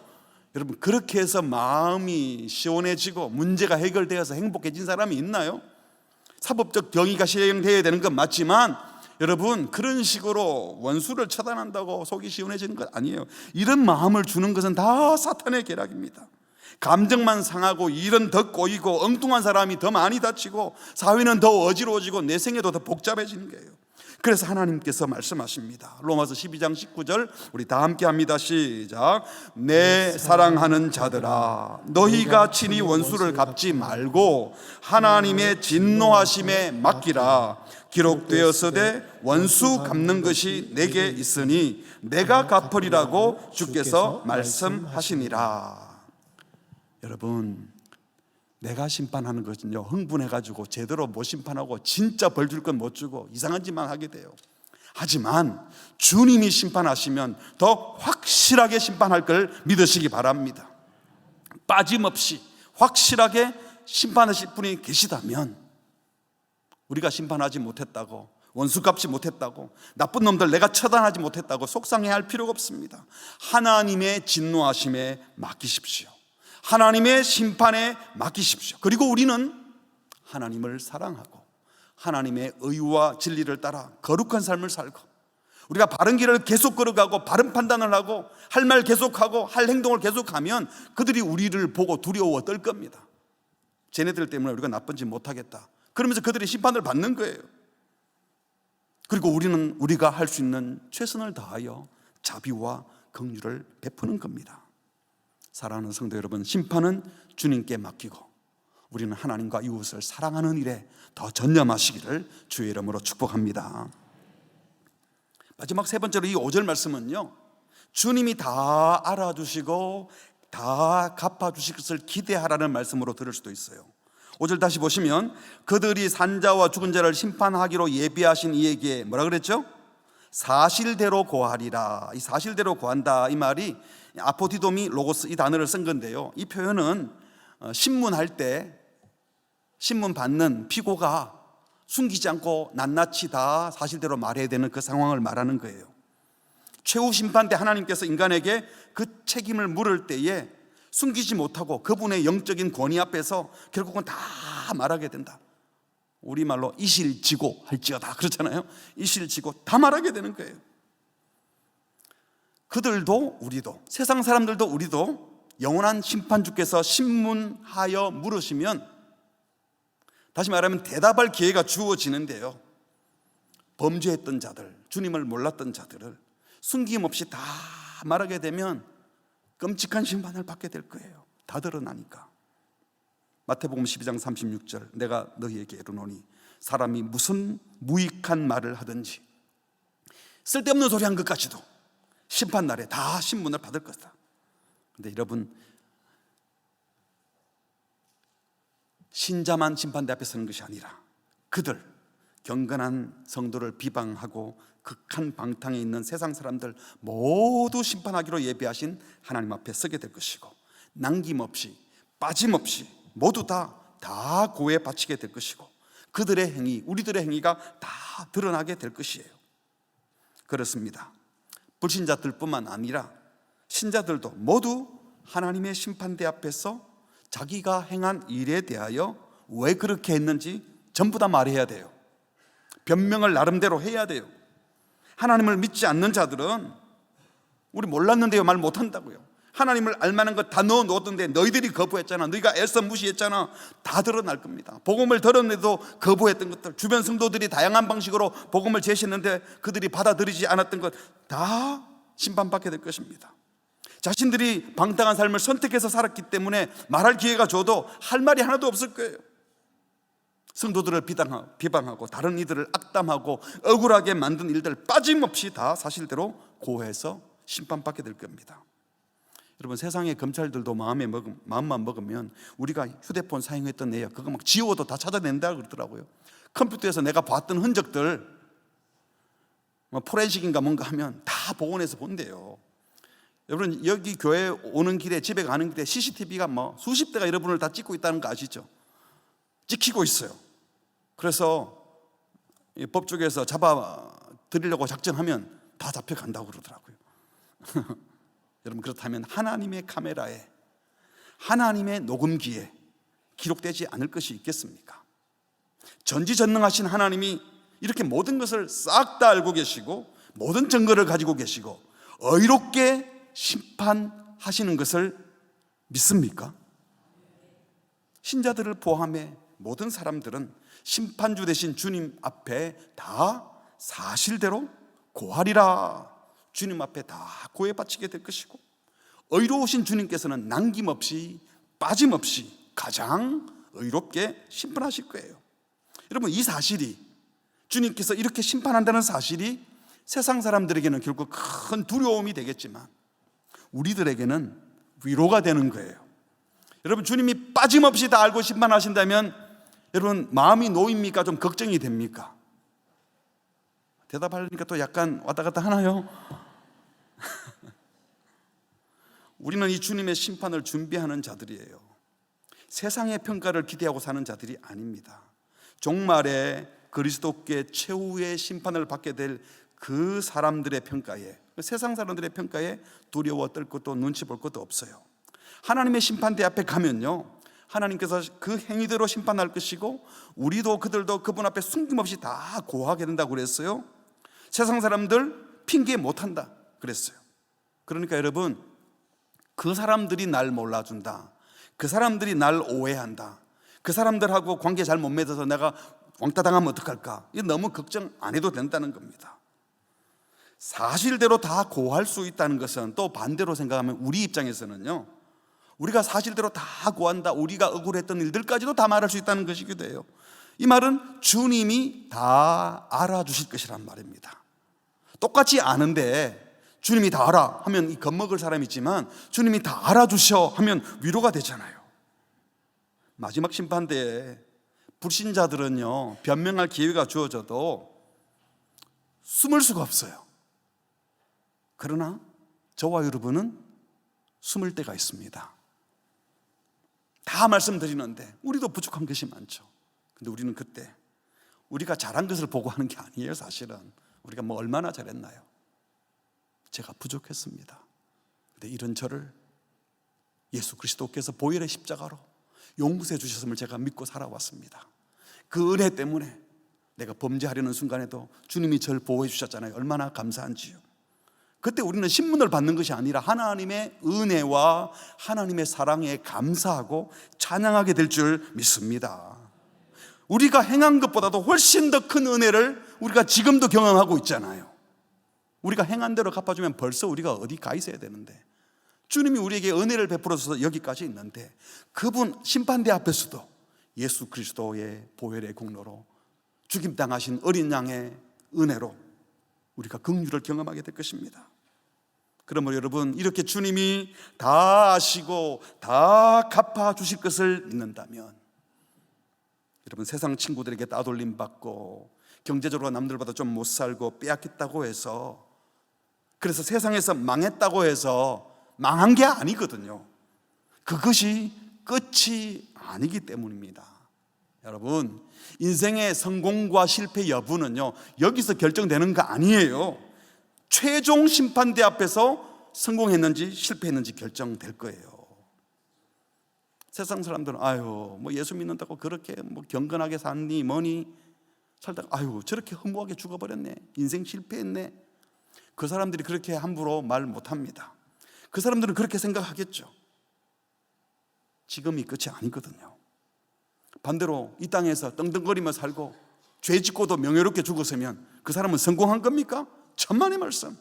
여러분, 그렇게 해서 마음이 시원해지고 문제가 해결되어서 행복해진 사람이 있나요? 사법적 정의가 시행되어야 되는 건 맞지만 여러분, 그런 식으로 원수를 처단한다고 속이 시원해지는 것 아니에요. 이런 마음을 주는 것은 다 사탄의 계략입니다. 감정만 상하고 일은 더 꼬이고 엉뚱한 사람이 더 많이 다치고 사회는 더 어지러워지고 내 생애도 더 복잡해지는 거예요. 그래서 하나님께서 말씀하십니다. 로마서 12장 19절 우리 다 함께 합니다. 시작. 내 사랑하는 자들아, 너희가 친히 원수를 갚지 말고 하나님의 진노하심에 맡기라. 기록되었으되 원수 갚는 것이 내게 있으니 내가 갚으리라고 주께서 말씀하시니라. 여러분, 내가 심판하는 것은요, 흥분해가지고 제대로 못 심판하고 진짜 벌 줄 건 못 주고 이상한 짓만 하게 돼요. 하지만 주님이 심판하시면 더 확실하게 심판할 걸 믿으시기 바랍니다. 빠짐없이 확실하게 심판하실 분이 계시다면 우리가 심판하지 못했다고, 원수 갚지 못했다고, 나쁜 놈들 내가 처단하지 못했다고 속상해할 필요가 없습니다. 하나님의 진노하심에 맡기십시오. 하나님의 심판에 맡기십시오. 그리고 우리는 하나님을 사랑하고 하나님의 의와 진리를 따라 거룩한 삶을 살고 우리가 바른 길을 계속 걸어가고 바른 판단을 하고 할 말 계속하고 할 행동을 계속하면 그들이 우리를 보고 두려워 떨 겁니다. 쟤네들 때문에 우리가 나쁜 짓 못하겠다 그러면서 그들이 심판을 받는 거예요. 그리고 우리는 우리가 할 수 있는 최선을 다하여 자비와 긍휼을 베푸는 겁니다. 사랑하는 성도 여러분, 심판은 주님께 맡기고 우리는 하나님과 이웃을 사랑하는 일에 더 전념하시기를 주의 이름으로 축복합니다. 마지막 세 번째로 이 5절 말씀은요, 주님이 다 알아주시고 다 갚아주실 것을 기대하라는 말씀으로 들을 수도 있어요. 5절 다시 보시면 그들이 산자와 죽은 자를 심판하기로 예비하신 이에게 뭐라 그랬죠? 사실대로 고하리라. 이 사실대로 고한다, 이 말이 아포디도미 로고스 이 단어를 쓴 건데요, 이 표현은 신문할 때 신문 받는 피고가 숨기지 않고 낱낱이 다 사실대로 말해야 되는 그 상황을 말하는 거예요. 최후 심판 때 하나님께서 인간에게 그 책임을 물을 때에 숨기지 못하고 그분의 영적인 권위 앞에서 결국은 다 말하게 된다. 우리말로 이실지고 할지어다 그렇잖아요. 이실지고 다 말하게 되는 거예요. 그들도 우리도, 세상 사람들도 우리도 영원한 심판주께서 신문하여 물으시면, 다시 말하면 대답할 기회가 주어지는데요, 범죄했던 자들, 주님을 몰랐던 자들을 숨김없이 다 말하게 되면 끔찍한 심판을 받게 될 거예요. 다 드러나니까. 마태복음 12장 36절, 내가 너희에게 이르노니 사람이 무슨 무익한 말을 하든지 쓸데없는 소리 한 것까지도 심판날에 다 신문을 받을 것이다. 그런데 여러분, 신자만 심판대 앞에 서는 것이 아니라 그들, 경건한 성도를 비방하고 극한 방탕에 있는 세상 사람들 모두 심판하기로 예비하신 하나님 앞에 서게 될 것이고, 남김없이 빠짐없이 모두 다 고에 바치게 될 것이고, 그들의 행위, 우리들의 행위가 다 드러나게 될 것이에요. 그렇습니다. 불신자들뿐만 아니라 신자들도 모두 하나님의 심판대 앞에서 자기가 행한 일에 대하여 왜 그렇게 했는지 전부 다 말해야 돼요. 변명을 나름대로 해야 돼요. 하나님을 믿지 않는 자들은 우리 몰랐는데요 말 못한다고요. 하나님을 알만한 것 다 넣어놓았던데 너희들이 거부했잖아, 너희가 애써 무시했잖아, 다 드러날 겁니다. 복음을 들었는데도 거부했던 것들, 주변 성도들이 다양한 방식으로 복음을 제시했는데 그들이 받아들이지 않았던 것 다 심판받게 될 것입니다. 자신들이 방탕한 삶을 선택해서 살았기 때문에 말할 기회가 줘도 할 말이 하나도 없을 거예요. 성도들을 비방하고 다른 이들을 악담하고 억울하게 만든 일들 빠짐없이 다 사실대로 고해서 심판받게 될 겁니다. 여러분, 세상의 검찰들도 마음만 먹으면 우리가 휴대폰 사용했던 내역 그거 막 지워도 다 찾아낸다 그러더라고요. 컴퓨터에서 내가 봤던 흔적들 포렌식인가 뭔가 하면 다 복원해서 본대요. 여러분, 여기 교회 오는 길에, 집에 가는 길에 CCTV가 수십 대가 여러분을 다 찍고 있다는 거 아시죠? 찍히고 있어요. 그래서 법조계에서 잡아드리려고 작정하면 다 잡혀간다고 그러더라고요. 여러분, 그렇다면 하나님의 카메라에, 하나님의 녹음기에 기록되지 않을 것이 있겠습니까? 전지전능하신 하나님이 이렇게 모든 것을 싹 다 알고 계시고 모든 증거를 가지고 계시고 의롭게 심판하시는 것을 믿습니까? 신자들을 포함해 모든 사람들은 심판주 되신 주님 앞에 다 사실대로 고하리라. 주님 앞에 다 고해 바치게 될 것이고, 의로우신 주님께서는 남김없이 빠짐없이 가장 의롭게 심판하실 거예요. 여러분, 이 사실이, 주님께서 이렇게 심판한다는 사실이 세상 사람들에게는 결국 큰 두려움이 되겠지만 우리들에게는 위로가 되는 거예요. 여러분, 주님이 빠짐없이 다 알고 심판하신다면 여러분, 마음이 놓입니까? 좀 걱정이 됩니까? 대답하려니까 또 약간 왔다 갔다 하나요? 우리는 이 주님의 심판을 준비하는 자들이에요. 세상의 평가를 기대하고 사는 자들이 아닙니다. 종말에 그리스도께 최후의 심판을 받게 될 그 사람들의 평가에, 세상 사람들의 평가에 두려워 떨 것도 눈치 볼 것도 없어요. 하나님의 심판대 앞에 가면요, 하나님께서 그 행위대로 심판할 것이고 우리도 그들도 그분 앞에 숨김없이 다 고하게 된다고 그랬어요. 세상 사람들 핑계 못한다 그랬어요. 그러니까 여러분, 그 사람들이 날 몰라준다, 그 사람들이 날 오해한다, 그 사람들하고 관계 잘 못 맺어서 내가 왕따 당하면 어떡할까, 이거 너무 걱정 안 해도 된다는 겁니다. 사실대로 다 고할 수 있다는 것은 또 반대로 생각하면 우리 입장에서는요, 우리가 사실대로 다 고한다, 우리가 억울했던 일들까지도 다 말할 수 있다는 것이기도 해요. 이 말은 주님이 다 알아주실 것이란 말입니다. 똑같이 아는데 주님이 다 알아 하면 이 겁먹을 사람이 있지만 주님이 다 알아주셔 하면 위로가 되잖아요. 마지막 심판대에 불신자들은요, 변명할 기회가 주어져도 숨을 수가 없어요. 그러나 저와 여러분은 숨을 때가 있습니다. 다 말씀드리는데 우리도 부족한 것이 많죠. 근데 우리는 그때 우리가 잘한 것을 보고 하는 게 아니에요. 사실은 우리가 뭐 얼마나 잘했나요? 제가 부족했습니다. 근데 이런 저를 예수 그리스도께서 보혈의 십자가로 용서해 주셨음을 제가 믿고 살아왔습니다. 그 은혜 때문에 내가 범죄하려는 순간에도 주님이 저를 보호해 주셨잖아요. 얼마나 감사한지요. 그때 우리는 신문을 받는 것이 아니라 하나님의 은혜와 하나님의 사랑에 감사하고 찬양하게 될 줄 믿습니다. 우리가 행한 것보다도 훨씬 더 큰 은혜를 우리가 지금도 경험하고 있잖아요. 우리가 행한 대로 갚아주면 벌써 우리가 어디 가 있어야 되는데, 주님이 우리에게 은혜를 베풀어서 여기까지 있는데, 그분 심판대 앞에서도 예수 그리스도의 보혈의 공로로 죽임당하신 어린 양의 은혜로 우리가 긍휼을 경험하게 될 것입니다. 그러므로 여러분, 이렇게 주님이 다 아시고 다 갚아주실 것을 믿는다면, 여러분, 세상 친구들에게 따돌림 받고 경제적으로 남들보다 좀 못 살고 빼앗겼다고 해서, 그래서 세상에서 망했다고 해서 망한 게 아니거든요. 그것이 끝이 아니기 때문입니다. 여러분, 인생의 성공과 실패 여부는요, 여기서 결정되는 거 아니에요. 최종 심판대 앞에서 성공했는지 실패했는지 결정될 거예요. 세상 사람들은 아유, 뭐 예수 믿는다고 그렇게 뭐 경건하게 샀니 뭐니 살다가 아유, 저렇게 허무하게 죽어버렸네, 인생 실패했네. 그 사람들이 그렇게 함부로 말 못합니다. 그 사람들은 그렇게 생각하겠죠. 지금이 끝이 아니거든요. 반대로 이 땅에서 떵떵거리며 살고 죄 짓고도 명예롭게 죽었으면 그 사람은 성공한 겁니까? 천만의 말씀.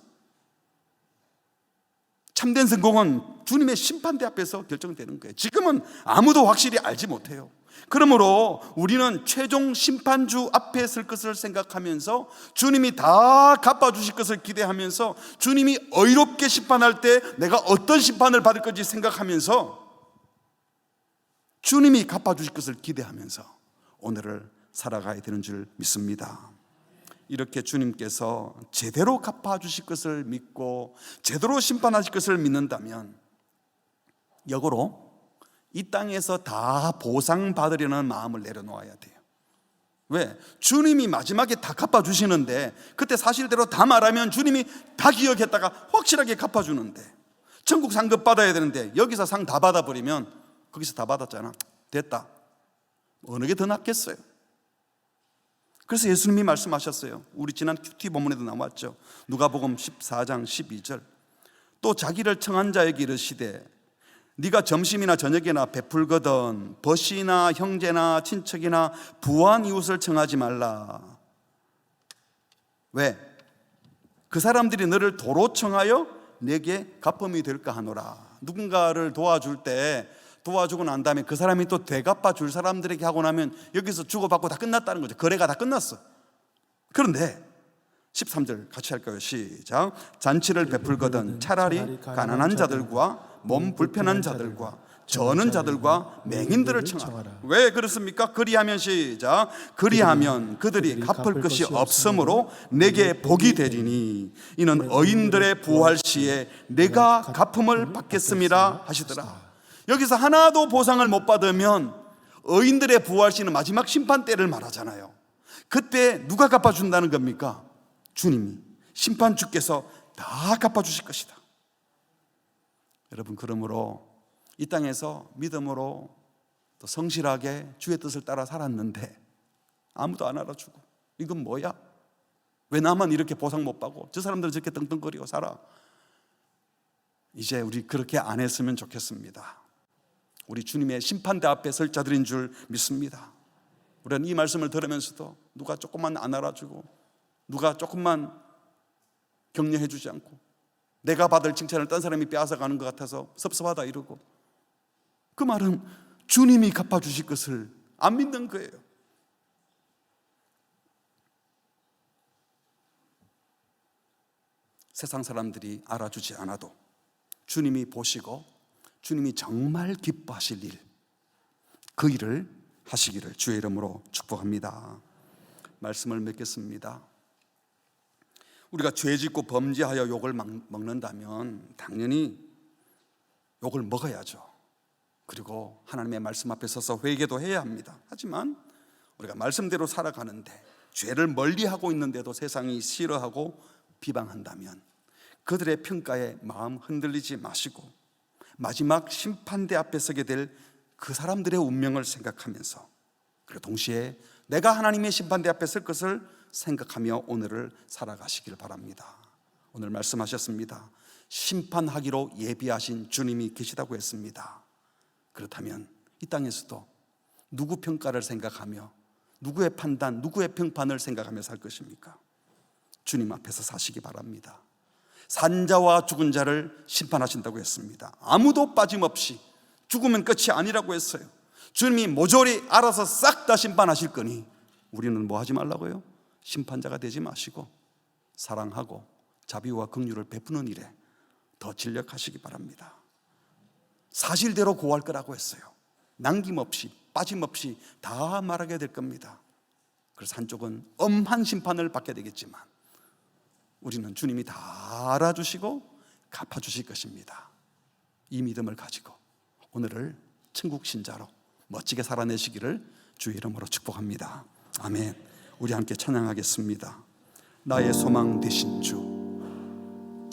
참된 성공은 주님의 심판대 앞에서 결정되는 거예요. 지금은 아무도 확실히 알지 못해요. 그러므로 우리는 최종 심판주 앞에 설 것을 생각하면서, 주님이 다 갚아주실 것을 기대하면서, 주님이 의롭게 심판할 때 내가 어떤 심판을 받을 건지 생각하면서, 주님이 갚아주실 것을 기대하면서 오늘을 살아가야 되는 줄 믿습니다. 이렇게 주님께서 제대로 갚아주실 것을 믿고 제대로 심판하실 것을 믿는다면, 역으로 이 땅에서 다 보상받으려는 마음을 내려놓아야 돼요. 왜? 주님이 마지막에 다 갚아주시는데, 그때 사실대로 다 말하면 주님이 다 기억했다가 확실하게 갚아주는데, 천국 상급 받아야 되는데 여기서 상 다 받아버리면 거기서 다 받았잖아, 됐다, 어느 게 더 낫겠어요? 그래서 예수님이 말씀하셨어요. 우리 지난 큐티 본문에도 나왔죠. 누가복음 14장 12절. 또 자기를 청한 자에게 이르시되, 네가 점심이나 저녁이나 베풀거든 벗이나 형제나 친척이나 부한 이웃을 청하지 말라. 왜? 그 사람들이 너를 도로 청하여 내게 갚음이 될까 하노라. 누군가를 도와줄 때, 도와주고 난 다음에 그 사람이 또 되갚아 줄 사람들에게 하고 나면 여기서 주고받고 다 끝났다는 거죠. 거래가 다 끝났어. 그런데 13절 같이 할까요? 시작. 잔치를 베풀거든 차라리 가난한 자들과 몸 불편한 자들과 저는 자들과 맹인들을 청하라. 왜 그렇습니까? 그리하면, 시작, 그리하면 그들이 갚을 것이 없으므로 내게 복이 되리니 이는 의인들의 부활 시에 내가 갚음을 받겠음이라 하시더라. 여기서 하나도 보상을 못 받으면 의인들의 부활 시는 마지막 심판 때를 말하잖아요. 그때 누가 갚아준다는 겁니까? 주님이, 심판주께서 다 갚아주실 것이다. 여러분, 그러므로 이 땅에서 믿음으로 또 성실하게 주의 뜻을 따라 살았는데 아무도 안 알아주고, 이건 뭐야? 왜 나만 이렇게 보상 못 받고 저 사람들은 저렇게 떵떵거리고 살아? 이제 우리 그렇게 안 했으면 좋겠습니다. 우리 주님의 심판대 앞에 설 자들인 줄 믿습니다. 우리는 이 말씀을 들으면서도 누가 조금만 안 알아주고 누가 조금만 격려해 주지 않고 내가 받을 칭찬을 딴 사람이 빼앗아가는 것 같아서 섭섭하다 이러고, 그 말은 주님이 갚아주실 것을 안 믿는 거예요. 세상 사람들이 알아주지 않아도 주님이 보시고 주님이 정말 기뻐하실 일, 그 일을 하시기를 주의 이름으로 축복합니다. 말씀을 맺겠습니다. 우리가 죄짓고 범죄하여 욕을 먹는다면 당연히 욕을 먹어야죠. 그리고 하나님의 말씀 앞에 서서 회개도 해야 합니다. 하지만 우리가 말씀대로 살아가는데 죄를 멀리하고 있는데도 세상이 싫어하고 비방한다면 그들의 평가에 마음 흔들리지 마시고 마지막 심판대 앞에 서게 될 그 사람들의 운명을 생각하면서, 그리고 동시에 내가 하나님의 심판대 앞에 설 것을 생각하며 오늘을 살아가시길 바랍니다. 오늘 말씀하셨습니다. 심판하기로 예비하신 주님이 계시다고 했습니다. 그렇다면 이 땅에서도 누구 평가를 생각하며 누구의 판단, 누구의 평판을 생각하며 살 것입니까? 주님 앞에서 사시기 바랍니다. 산자와 죽은 자를 심판하신다고 했습니다. 아무도 빠짐없이. 죽으면 끝이 아니라고 했어요. 주님이 모조리 알아서 싹 다 심판하실 거니 우리는 뭐 하지 말라고요? 심판자가 되지 마시고 사랑하고 자비와 긍휼을 베푸는 일에 더 진력하시기 바랍니다. 사실대로 고할 거라고 했어요. 남김없이 빠짐없이 다 말하게 될 겁니다. 그래서 한쪽은 엄한 심판을 받게 되겠지만 우리는 주님이 다 알아주시고 갚아주실 것입니다. 이 믿음을 가지고 오늘을 천국 신자로 멋지게 살아내시기를 주의 이름으로 축복합니다. 아멘. 우리 함께 찬양하겠습니다. 나의 소망 되신 주,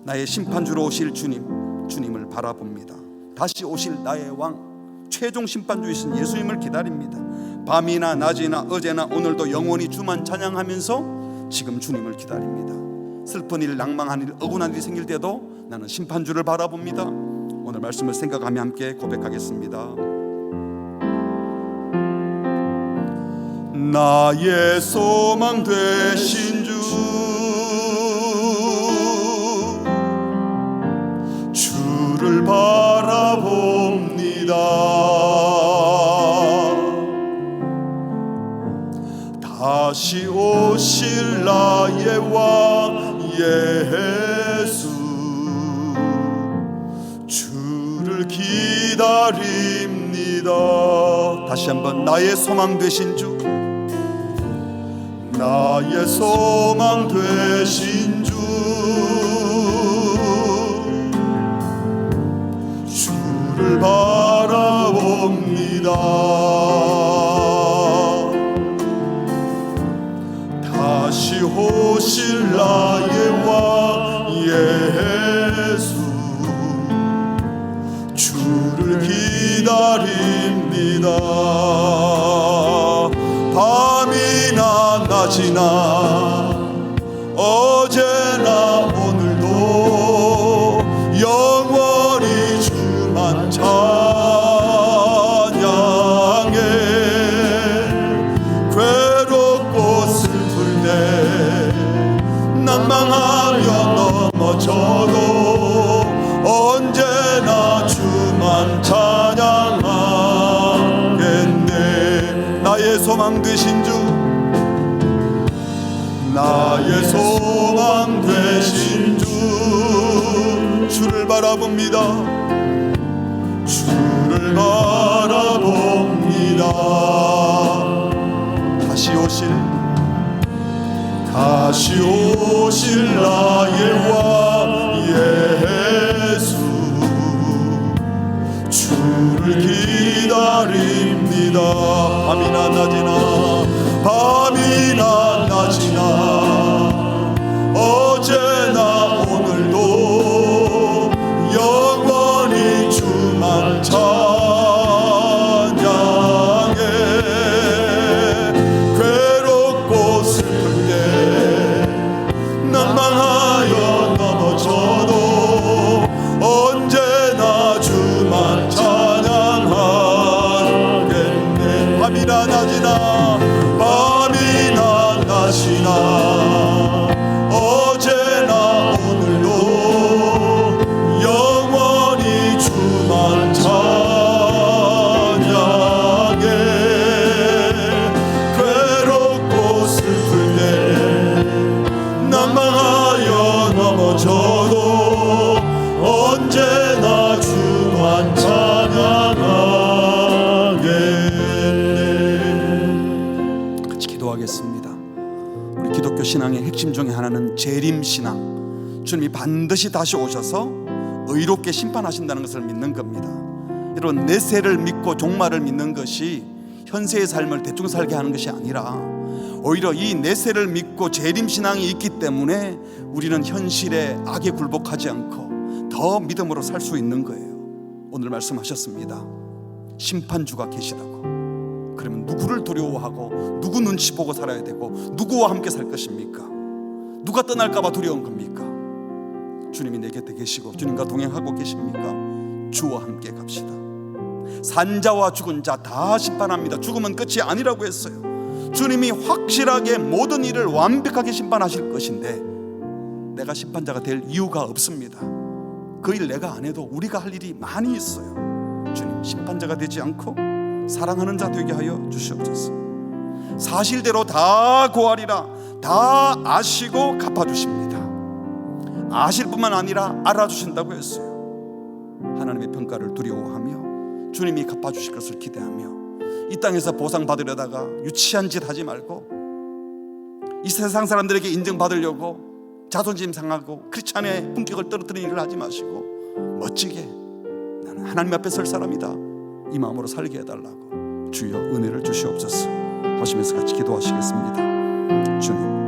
나의 심판주로 오실 주님을 바라봅니다. 다시 오실 나의 왕, 최종 심판주이신 예수님을 기다립니다. 밤이나 낮이나 어제나 오늘도 영원히 주만 찬양하면서 지금 주님을 기다립니다. 슬픈 일, 낭망한 일, 억울한 일이 생길 때도 나는 심판주를 바라봅니다. 오늘 말씀을 생각하며 함께 고백하겠습니다. 나의 소망 되신 주, 주를 바라봅니다. 다시 오실 나의 왕 예수, 주를 기다립니다. 다시 한번 나의 소망 되신 주, 나의 소망 되신 주, 주를 바라봅니다. 다시 오실 나의 왕 예수, 주를 기다립니다. 밤이나 낮이나 어제나 오늘도 영원히 주만 찬양해. 괴롭고 슬플 때 난망하며 넘어져도 언제나 주만 찬양하겠네. 나의 소망 되신 주, 나의 소망 되신 주, 주를 바라봅니다. 주를 바라봅니다. 다시 오실 나의 왕 예수, 주를 기다립니다. 밤이나 낮이나 어제나 오늘도 영원히 주만 찬양해. 괴롭고 슬플 때 난망하여 넘어져도 언제나 주만 찬양하겠네. 밤이나 낮이나 어제나 오늘도 영원히 주만 찬양해. 괴롭고 슬플 때 난망하여 넘어져도 언제나 주만 찬양하겠네. 같이 기도하겠습니다. 우리 기독교 신앙의 핵심 중에 하나는 재림신앙, 주님이 반드시 다시 오셔서 의롭게 심판하신다는 것을 믿는 겁니다. 여러분, 내세를 믿고 종말을 믿는 것이 현세의 삶을 대충 살게 하는 것이 아니라 오히려 이 내세를 믿고 재림신앙이 있기 때문에 우리는 현실의 악에 굴복하지 않고 더 믿음으로 살 수 있는 거예요. 오늘 말씀하셨습니다. 심판주가 계시다고. 그러면 누구를 두려워하고 누구 눈치 보고 살아야 되고 누구와 함께 살 것입니까? 누가 떠날까 봐 두려운 겁니까? 주님이 내 곁에 계시고 주님과 동행하고 계십니까? 주와 함께 갑시다. 산자와 죽은 자 다 심판합니다. 죽음은 끝이 아니라고 했어요. 주님이 확실하게 모든 일을 완벽하게 심판하실 것인데 내가 심판자가 될 이유가 없습니다. 그 일 내가 안 해도 우리가 할 일이 많이 있어요. 주님 심판자가 되지 않고 사랑하는 자 되게 하여 주시옵소서. 사실대로 다 고하리라. 다 아시고 갚아주십니다. 아실 뿐만 아니라 알아주신다고 했어요. 하나님의 평가를 두려워하며 주님이 갚아주실 것을 기대하며 이 땅에서 보상받으려다가 유치한 짓 하지 말고 이 세상 사람들에게 인정받으려고 자존심 상하고 크리스찬의 품격을 떨어뜨리는 일을 하지 마시고 멋지게 나는 하나님 앞에 설 사람이다 이 마음으로 살게 해달라고 주여 은혜를 주시옵소서 하시면서 같이 기도하시겠습니다. 주님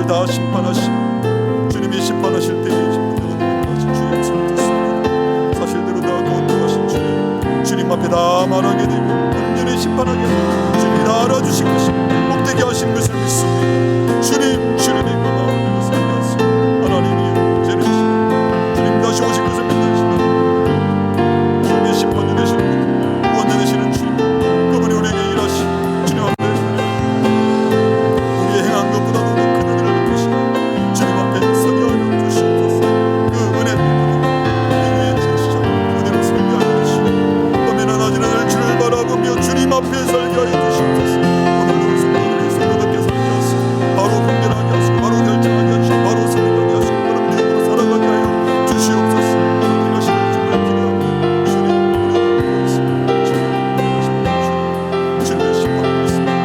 다 심판하시고 주님이 심판하실 때에 주님 선택했습니다. 사실대로 다 거듭하신 주님 앞에 다 말하게 되고 온전히 심판하게 되고 주님이 다 알아주실 것입니다. 복되게 하신 것을 믿습니다. 주님의 그 마음을 살게 하시고 하나님이 재림하시고 주님 다시 오실 것을 믿는 시간 주님의 심판이 되시는 분 구원자 되시는 주님 그분이 우리에게 일하시고 주님 앞에 우리의 행한 것보다도 주님 앞에 살게 하여 주시옵소서. 오늘도 성도들이 성도답게 살게 하시고 바로 분별하게 하시고 바로 결정하게 하시고 바로 선택하게 하시고 바로 믿음으로 살아가게 하여 주시옵소서. 이것을 정말 기대하고 주님 우리가 있습니다. 주님의 심판을 믿습니다.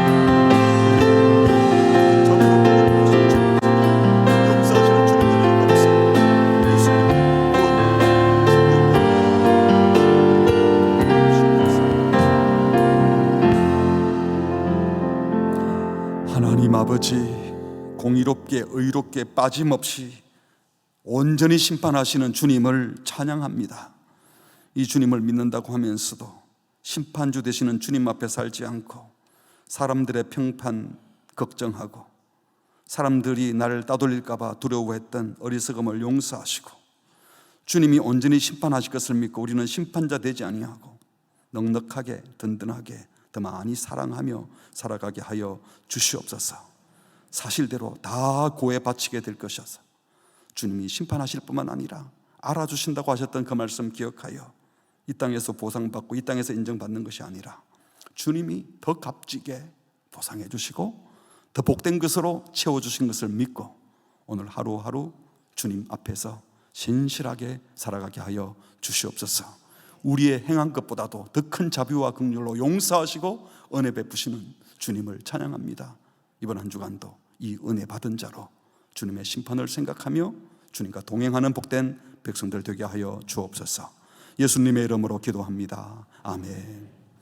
용서하시는 주님들의 감사 예수님 하나님 아버지 공의롭게 의롭게 빠짐없이 온전히 심판하시는 주님을 찬양합니다. 이 주님을 믿는다고 하면서도 심판주 되시는 주님 앞에 살지 않고 사람들의 평판 걱정하고 사람들이 나를 따돌릴까 봐 두려워했던 어리석음을 용서하시고 주님이 온전히 심판하실 것을 믿고 우리는 심판자 되지 아니하고 넉넉하게 든든하게 더 많이 사랑하며 살아가게 하여 주시옵소서. 사실대로 다 고에 바치게 될 것이어서 주님이 심판하실 뿐만 아니라 알아주신다고 하셨던 그 말씀 기억하여 이 땅에서 보상받고 이 땅에서 인정받는 것이 아니라 주님이 더 값지게 보상해 주시고 더 복된 것으로 채워주신 것을 믿고 오늘 하루하루 주님 앞에서 신실하게 살아가게 하여 주시옵소서. 우리의 행한 것보다도 더 큰 자비와 긍휼로 용서하시고 은혜 베푸시는 주님을 찬양합니다. 이번 한 주간도 이 은혜 받은 자로 주님의 심판을 생각하며 주님과 동행하는 복된 백성들 되게 하여 주옵소서. 예수님의 이름으로 기도합니다. 아멘.